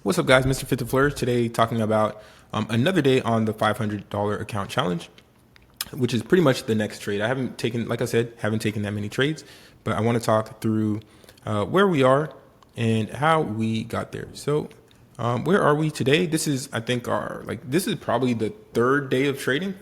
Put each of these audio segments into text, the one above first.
What's up, guys? Mr. Fit to Flourish today, talking about another day on the $500 account challenge, which is pretty much the next trade. I haven't taken, like I said, haven't taken that many trades, but I want to talk through where we are and how we got there. So, where are we today? This is, I think, this is probably the fourth day of trading,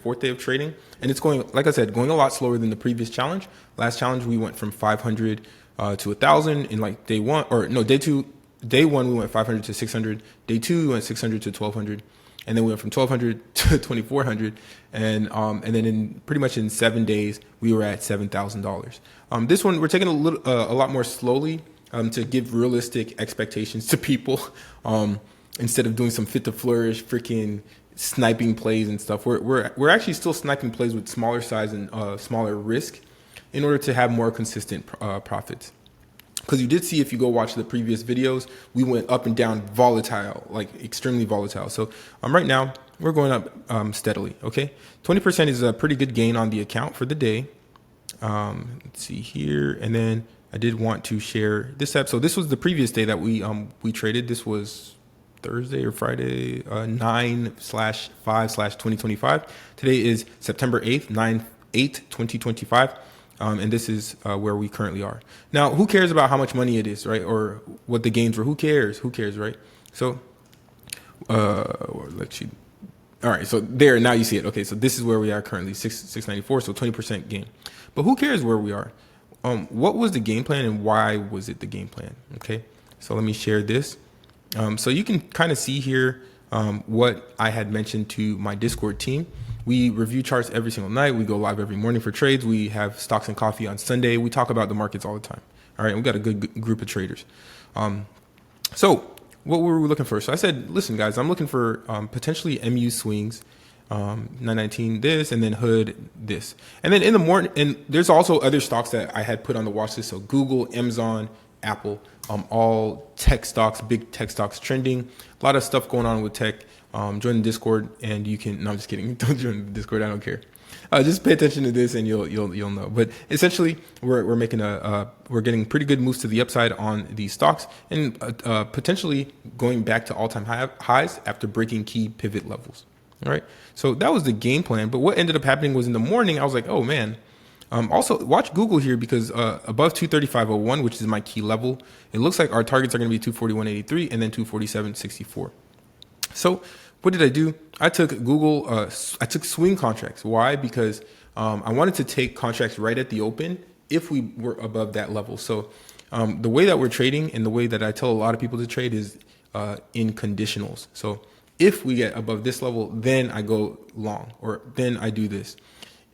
and it's going, like I said, going a lot slower than the previous challenge. Last challenge, we went from 500 to 1,000 in like day one, or no, day two. Day one, we went 500 to 600. Day two, we went 600 to 1,200. And then we went from 1,200 to 2,400. And then in pretty much in 7 days, we were at $7,000. This one, we're taking a lot more slowly to give realistic expectations to people instead of doing some fit to flourish, freaking sniping plays and stuff. We're actually still sniping plays with smaller size and smaller risk in order to have more consistent profits. Because you did see, if you go watch the previous videos, we went up and down volatile, like extremely volatile. So right now we're going up steadily. Okay, 20% is a pretty good gain on the account for the day. Let's see here, and then I did want to share this app. So this was the previous day that we traded. This was Thursday or Friday, 9/5/2025. Today is September 8th, 9/8/2025. And this is where we currently are. Now, who cares about how much money it is, right? Or what the gains were? Who cares? Who cares, right? So, all right. So there, now you see it. Okay, so this is where we are currently, 694. So 20% gain. But who cares where we are? What was the game plan and why was it the game plan? Okay, so let me share this. So you can kind of see here what I had mentioned to my Discord team. We review charts every single night. We go live every morning for trades. We have stocks and coffee on Sunday. We talk about the markets all the time. All right, we got a good group of traders. So what were we looking for? So I said, listen, guys, I'm looking for potentially MU swings, 919 this, and then Hood this. And then in the morning, and there's also other stocks that I had put on the watch list. So Google, Amazon, Apple, all tech stocks, big tech stocks trending. A lot of stuff going on with tech. Join the Discord and you can, no, I'm just kidding. Don't join the Discord. I don't care. Just pay attention to this and you'll know. But essentially we're making we're getting pretty good moves to the upside on these stocks and potentially going back to all-time highs after breaking key pivot levels. All right. So that was the game plan. But what ended up happening was in the morning, I was like, oh man. Also watch Google here because above 235.01, which is my key level, it looks like our targets are going to be 241.83 and then 247.64. So what did I do? I took Google, I took swing contracts. Why? Because I wanted to take contracts right at the open if we were above that level. So the way that we're trading and the way that I tell a lot of people to trade is in conditionals. So if we get above this level, then I go long, or then I do this.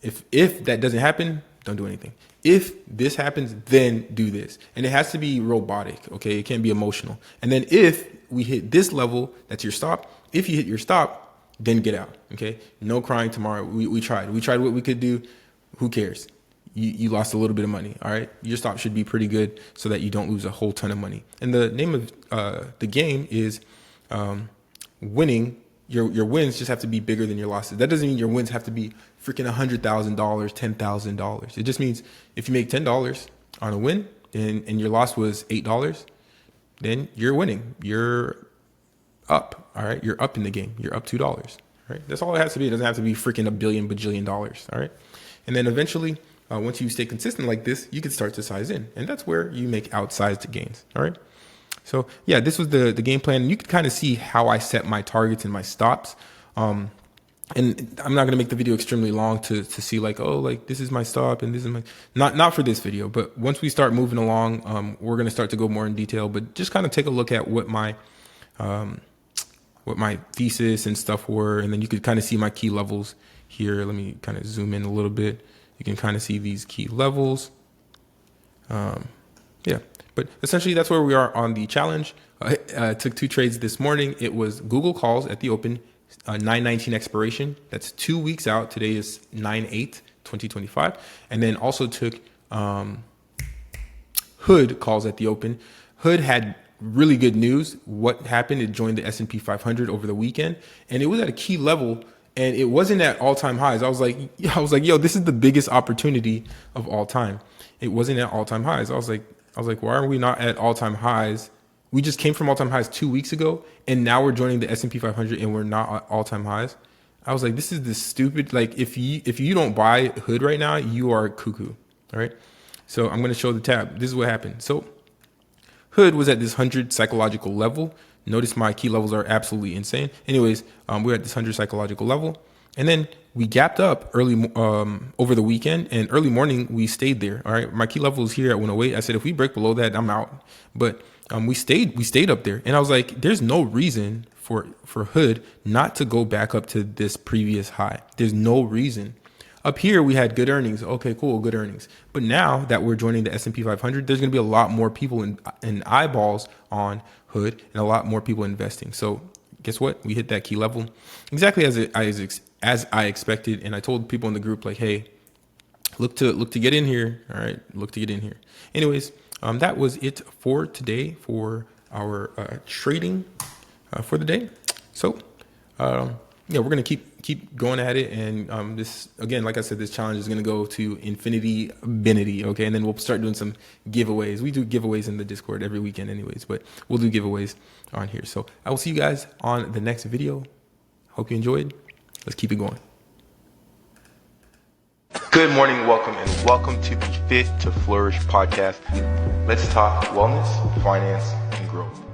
If that doesn't happen, don't do anything. If this happens, then do this. And it has to be robotic, okay? It can't be emotional. And then if we hit this level, that's your stop. If you hit your stop, then get out, okay? No crying tomorrow. We tried. We tried what we could do. Who cares? You lost a little bit of money, all right? Your stop should be pretty good so that you don't lose a whole ton of money. And the name of the game is winning. Your wins just have to be bigger than your losses. That doesn't mean your wins have to be freaking $100,000, $10,000. It just means if you make $10 on a win and your loss was $8, then you're winning. You're up. All right. You're up in the game. You're up $2. Right. That's all it has to be. It doesn't have to be freaking $1 billion, bajillion dollars. All right. And then eventually, once you stay consistent like this, you can start to size in. And that's where you make outsized gains. All right. So yeah, this was the game plan. And you can kind of see how I set my targets and my stops. And I'm not going to make the video extremely long to see like, oh, like this is my stop and this is my, not for this video, but once we start moving along, we're going to start to go more in detail, but just kind of take a look at what my thesis and stuff were. And then you could kind of see my key levels here. Let me kind of zoom in a little bit. You can kind of see these key levels. Yeah, but essentially that's where we are on the challenge. I took 2 trades this morning. It was Google calls at the open, 9/19 expiration. That's 2 weeks out. Today is 9/8/2025. And then also took Hood calls at the open. Hood had really good news. What happened? It joined the S&P 500 over the weekend, and it was at a key level, and it wasn't at all-time highs. I was like, yo, this is the biggest opportunity of all time. It wasn't at all-time highs. I was like, why are we not at all-time highs? We just came from all-time highs 2 weeks ago, and now we're joining the S&P 500 and we're not at all-time highs. I was like, this is the stupid, like if you don't buy Hood right now, you are cuckoo. All right. So I'm going to show the tab. This is what happened. So Hood was at this 100 psychological level. Notice my key levels are absolutely insane. Anyways, we're at this 100 psychological level. And then we gapped up early over the weekend, and early morning we stayed there. All right. My key level is here at 108. I said, if we break below that, I'm out. But we stayed up there. And I was like, there's no reason for Hood not to go back up to this previous high. There's no reason. Up here, we had good earnings. Okay, cool, good earnings. But now that we're joining the S&P 500, there's going to be a lot more people in eyeballs on Hood and a lot more people investing. So guess what? We hit that key level exactly as I expected. And I told people in the group, like, hey, look to get in here. All right, look to get in here. Anyways, that was it for today for our trading for the day. So yeah, we're gonna keep going at it, and this, again, like I said, this challenge is gonna go to infinity, okay? And then we'll start doing some giveaways. We do giveaways in the Discord every weekend anyways, but we'll do giveaways on here. So I will see you guys on the next video. Hope you enjoyed. Let's keep it going. Good morning, welcome to the Fit to Flourish podcast. Let's talk wellness, finance, and growth.